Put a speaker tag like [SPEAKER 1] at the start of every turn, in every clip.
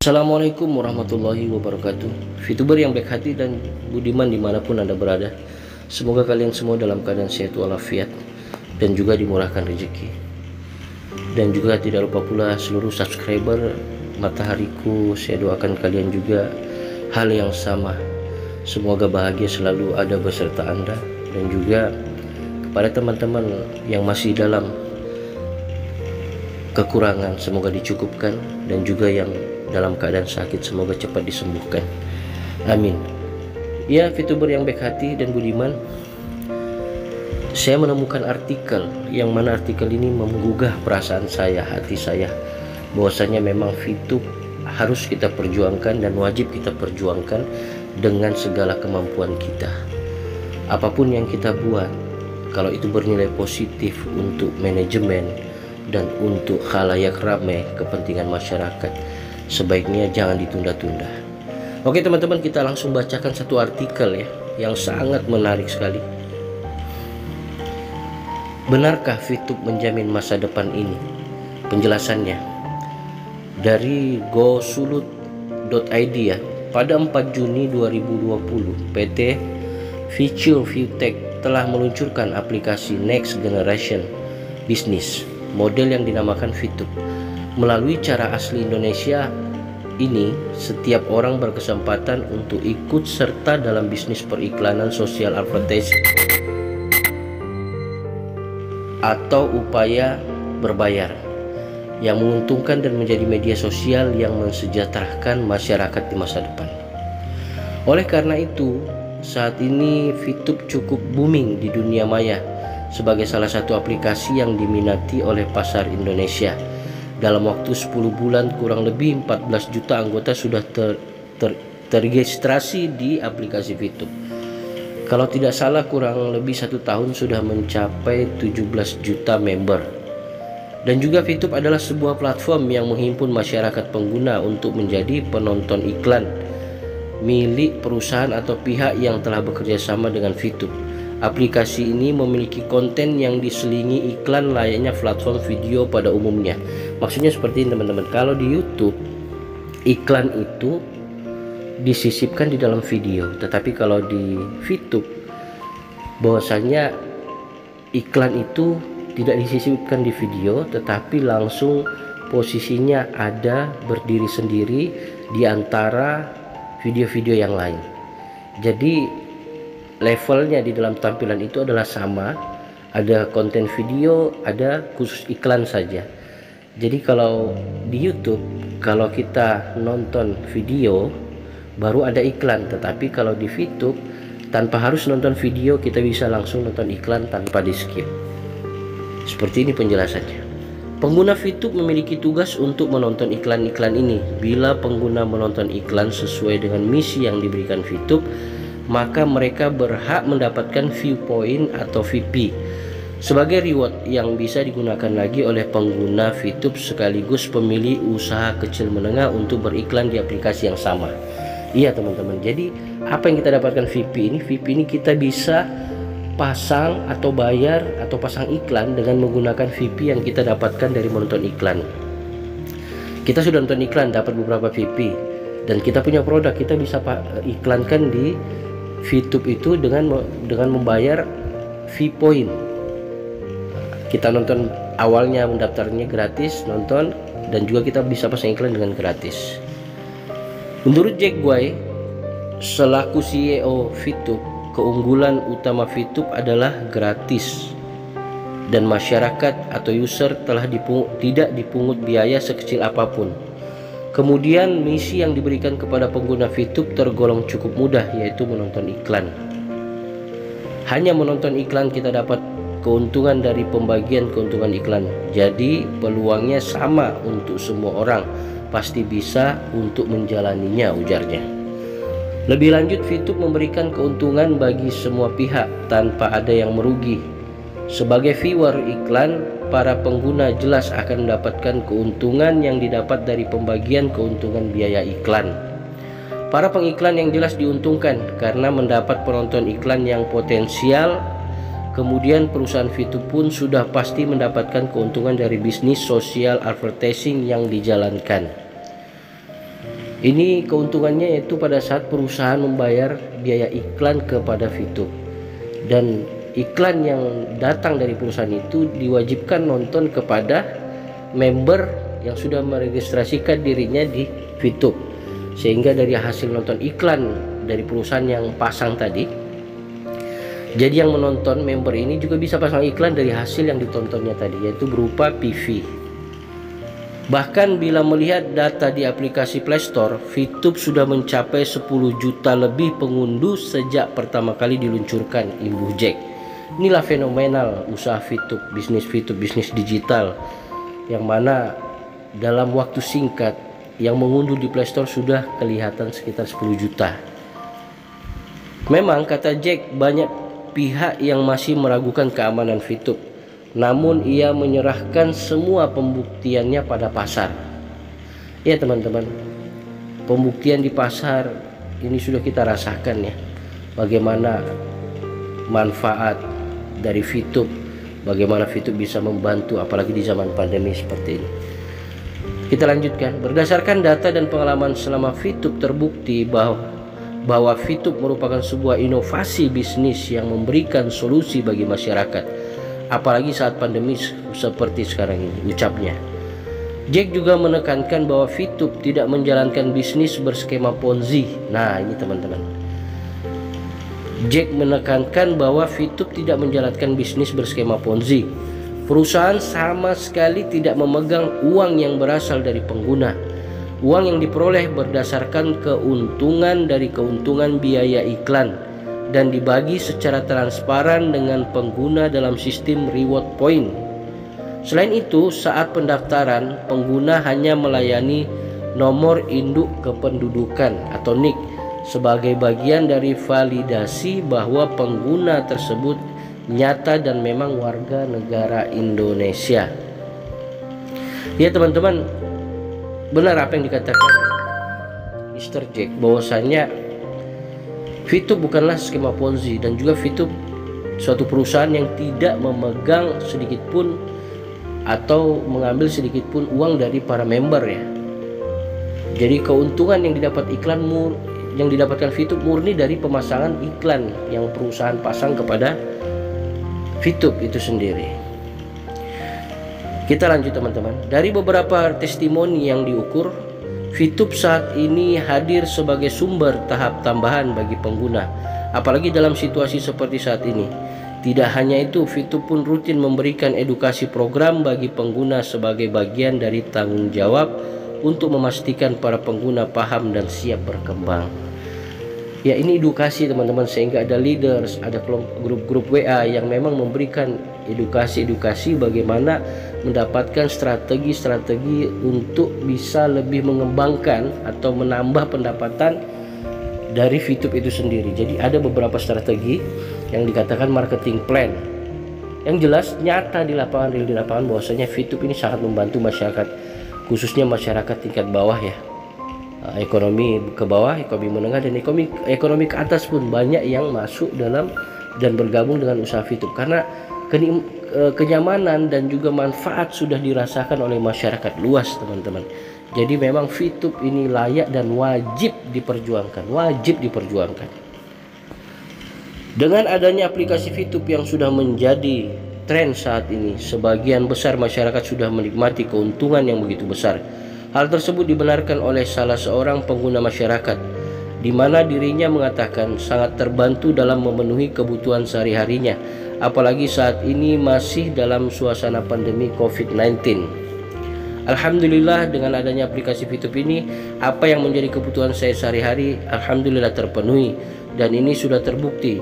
[SPEAKER 1] Assalamualaikum warahmatullahi wabarakatuh. VTuber yang baik hati dan budiman dimanapun Anda berada, semoga kalian semua dalam keadaan sehat walafiat dan juga dimurahkan rezeki. Dan juga tidak lupa pula seluruh subscriber Matahariku, saya doakan kalian juga hal yang sama. Semoga bahagia selalu ada beserta Anda, dan juga kepada teman-teman yang masih dalam kekurangan semoga dicukupkan, dan juga yang dalam keadaan sakit semoga cepat disembuhkan, amin. Ya, VTuber yang baik hati dan budiman, saya menemukan artikel yang mana artikel ini menggugah perasaan saya, hati saya, bahwasanya memang VTube harus kita perjuangkan dan wajib kita perjuangkan dengan segala kemampuan kita. Apapun yang kita buat, kalau itu bernilai positif untuk manajemen dan untuk khalayak ramai kepentingan masyarakat, sebaiknya jangan ditunda-tunda. Oke teman-teman, kita langsung bacakan satu artikel ya, yang sangat menarik sekali. Benarkah VTube menjamin masa depan ini? Penjelasannya dari gosulut.id ya. Pada 4 Juni 2020, PT Future Viewtech telah meluncurkan aplikasi Next Generation Business, model yang dinamakan VTube. Melalui cara asli Indonesia ini, setiap orang berkesempatan untuk ikut serta dalam bisnis periklanan sosial advertising atau upaya berbayar yang menguntungkan dan menjadi media sosial yang mensejahterakan masyarakat di masa depan. Oleh karena itu, saat ini VTube cukup booming di dunia maya sebagai salah satu aplikasi yang diminati oleh pasar Indonesia. Dalam waktu 10 bulan, kurang lebih 14 juta anggota sudah terregistrasi di aplikasi VTube. Kalau tidak salah, kurang lebih 1 tahun sudah mencapai 17 juta member. Dan juga VTube adalah sebuah platform yang menghimpun masyarakat pengguna untuk menjadi penonton iklan milik perusahaan atau pihak yang telah bekerja sama dengan VTube. Aplikasi ini memiliki konten yang diselingi iklan layaknya platform video pada umumnya. Maksudnya seperti ini teman-teman, kalau di YouTube iklan itu disisipkan di dalam video, tetapi kalau di VTube bahwasanya iklan itu tidak disisipkan di video, tetapi langsung posisinya ada berdiri sendiri di antara video-video yang lain. Jadi levelnya di dalam tampilan itu adalah sama, ada konten video, ada khusus iklan saja. Jadi kalau di YouTube, kalau kita nonton video baru ada iklan, tetapi kalau di VTube tanpa harus nonton video, kita bisa langsung nonton iklan tanpa di skip. Seperti ini penjelasannya. Pengguna VTube memiliki tugas untuk menonton iklan-iklan ini. Bila pengguna menonton iklan sesuai dengan misi yang diberikan VTube, maka mereka berhak mendapatkan viewpoint atau VP sebagai reward yang bisa digunakan lagi oleh pengguna VTube sekaligus pemilik usaha kecil menengah untuk beriklan di aplikasi yang sama. Iya teman-teman, jadi apa yang kita dapatkan VP ini kita bisa pasang atau bayar atau pasang iklan dengan menggunakan VP yang kita dapatkan dari menonton iklan. Kita sudah nonton iklan, dapat beberapa VP, dan kita punya produk, kita bisa iklankan di VTube itu dengan membayar V-point. Kita nonton awalnya mendaftarnya gratis, nonton, dan juga kita bisa pasang iklan dengan gratis. Menurut Jack Guy selaku CEO VTube, keunggulan utama VTube adalah gratis dan masyarakat atau user tidak dipungut biaya sekecil apapun. Kemudian misi yang diberikan kepada pengguna VTube tergolong cukup mudah, yaitu menonton iklan. Hanya menonton iklan kita dapat keuntungan dari pembagian keuntungan iklan. Jadi peluangnya sama untuk semua orang, pasti bisa untuk menjalaninya, ujarnya. Lebih lanjut, VTube memberikan keuntungan bagi semua pihak tanpa ada yang merugi. Sebagai viewer iklan, para pengguna jelas akan mendapatkan keuntungan yang didapat dari pembagian keuntungan biaya iklan. Para pengiklan yang jelas diuntungkan karena mendapat penonton iklan yang potensial. Kemudian perusahaan VTube pun sudah pasti mendapatkan keuntungan dari bisnis sosial advertising yang dijalankan. Ini keuntungannya yaitu pada saat perusahaan membayar biaya iklan kepada VTube, dan iklan yang datang dari perusahaan itu diwajibkan nonton kepada member yang sudah meregistrasikan dirinya di VTube. Sehingga dari hasil nonton iklan dari perusahaan yang pasang tadi, jadi yang menonton member ini juga bisa pasang iklan dari hasil yang ditontonnya tadi, yaitu berupa PV. Bahkan bila melihat data di aplikasi Play Store, VTube sudah mencapai 10 juta lebih pengunduh sejak pertama kali diluncurkan Imbuh Jack. Inilah fenomenal usaha VTube, bisnis digital, yang mana dalam waktu singkat yang mengunduh di Play Store sudah kelihatan sekitar 10 juta. Memang kata Jack, banyak pihak yang masih meragukan keamanan VTube. Namun ia menyerahkan semua pembuktiannya pada pasar. Ya teman-teman, pembuktian di pasar ini sudah kita rasakan ya, bagaimana manfaat dari VTube, bagaimana VTube bisa membantu apalagi di zaman pandemi seperti ini. Kita lanjutkan. Berdasarkan data dan pengalaman selama VTube, terbukti bahwa VTube merupakan sebuah inovasi bisnis yang memberikan solusi bagi masyarakat, apalagi saat pandemi seperti sekarang ini, ucapnya. Jack juga menekankan bahwa VTube tidak menjalankan bisnis berskema Ponzi. Nah ini teman-teman, Jack menekankan bahwa VTube tidak menjalankan bisnis berskema Ponzi. Perusahaan sama sekali tidak memegang uang yang berasal dari pengguna. Uang yang diperoleh berdasarkan keuntungan dari keuntungan biaya iklan dan dibagi secara transparan dengan pengguna dalam sistem reward point. Selain itu, saat pendaftaran, pengguna hanya melayani nomor induk kependudukan atau NIK sebagai bagian dari validasi bahwa pengguna tersebut nyata dan memang warga negara Indonesia. Ya teman-teman, benar apa yang dikatakan Mr. Jack, bahwasanya VTube bukanlah skema Ponzi, dan juga VTube suatu perusahaan yang tidak memegang sedikit pun atau mengambil sedikit pun uang dari para member ya. Jadi keuntungan yang didapat yang didapatkan VTube murni dari pemasangan iklan yang perusahaan pasang kepada VTube itu sendiri. Kita lanjut teman-teman. Dari beberapa testimoni yang diukur, VTube saat ini hadir sebagai sumber tahap tambahan bagi pengguna, apalagi dalam situasi seperti saat ini. Tidak hanya itu, VTube pun rutin memberikan edukasi program bagi pengguna sebagai bagian dari tanggung jawab untuk memastikan para pengguna paham dan siap berkembang. Ya ini edukasi teman-teman, sehingga ada leaders, ada grup-grup WA yang memang memberikan edukasi bagaimana mendapatkan strategi-strategi untuk bisa lebih mengembangkan atau menambah pendapatan dari VTube itu sendiri. Jadi ada beberapa strategi yang dikatakan marketing plan yang jelas nyata di lapangan, real di lapangan, bahwasanya VTube ini sangat membantu masyarakat, khususnya masyarakat tingkat bawah ya, ekonomi ke bawah, ekonomi menengah, dan ekonomi ke atas pun banyak yang masuk dalam dan bergabung dengan usaha VTube karena kenyamanan dan juga manfaat sudah dirasakan oleh masyarakat luas teman-teman. Jadi memang VTube ini layak dan wajib diperjuangkan, Dengan adanya aplikasi VTube yang sudah menjadi tren saat ini, sebagian besar masyarakat sudah menikmati keuntungan yang begitu besar. Hal tersebut dibenarkan oleh salah seorang pengguna masyarakat, di mana dirinya mengatakan sangat terbantu dalam memenuhi kebutuhan sehari-harinya, apalagi saat ini masih dalam suasana pandemi COVID-19. Alhamdulillah, dengan adanya aplikasi VTube ini, apa yang menjadi kebutuhan saya sehari-hari alhamdulillah terpenuhi, dan ini sudah terbukti.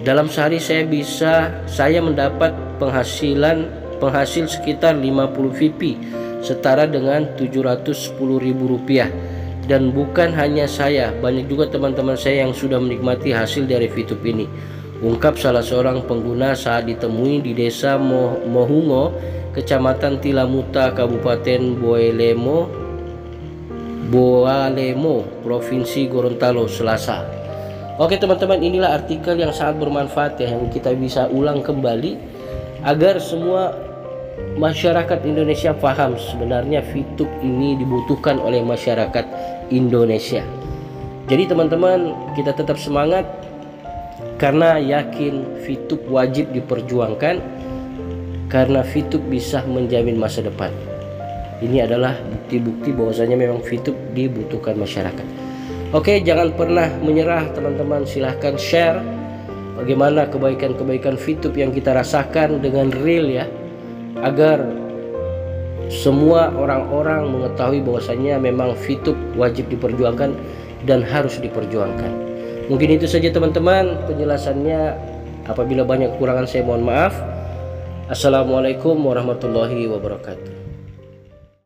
[SPEAKER 1] Dalam sehari saya mendapat penghasil sekitar 50 VP, setara dengan Rp710.000. Dan bukan hanya saya, banyak juga teman-teman saya yang sudah menikmati hasil dari VTube ini, ungkap salah seorang pengguna saat ditemui di desa Mohungo, Kecamatan Tilamuta, Kabupaten Boalemo, Provinsi Gorontalo, Selasa. Oke teman-teman, inilah artikel yang sangat bermanfaat ya, yang kita bisa ulang kembali agar semua masyarakat Indonesia paham sebenarnya VTube ini dibutuhkan oleh masyarakat Indonesia. Jadi teman-teman, kita tetap semangat karena yakin VTube wajib diperjuangkan, karena VTube bisa menjamin masa depan. Ini adalah bukti-bukti bahwasanya memang VTube dibutuhkan masyarakat. Oke, jangan pernah menyerah teman-teman. Silahkan share bagaimana kebaikan-kebaikan VTube yang kita rasakan dengan real ya, agar semua orang-orang mengetahui bahwasanya memang VTube wajib diperjuangkan dan harus diperjuangkan. Mungkin itu saja teman-teman penjelasannya. Apabila banyak kekurangan saya mohon maaf. Assalamualaikum warahmatullahi wabarakatuh.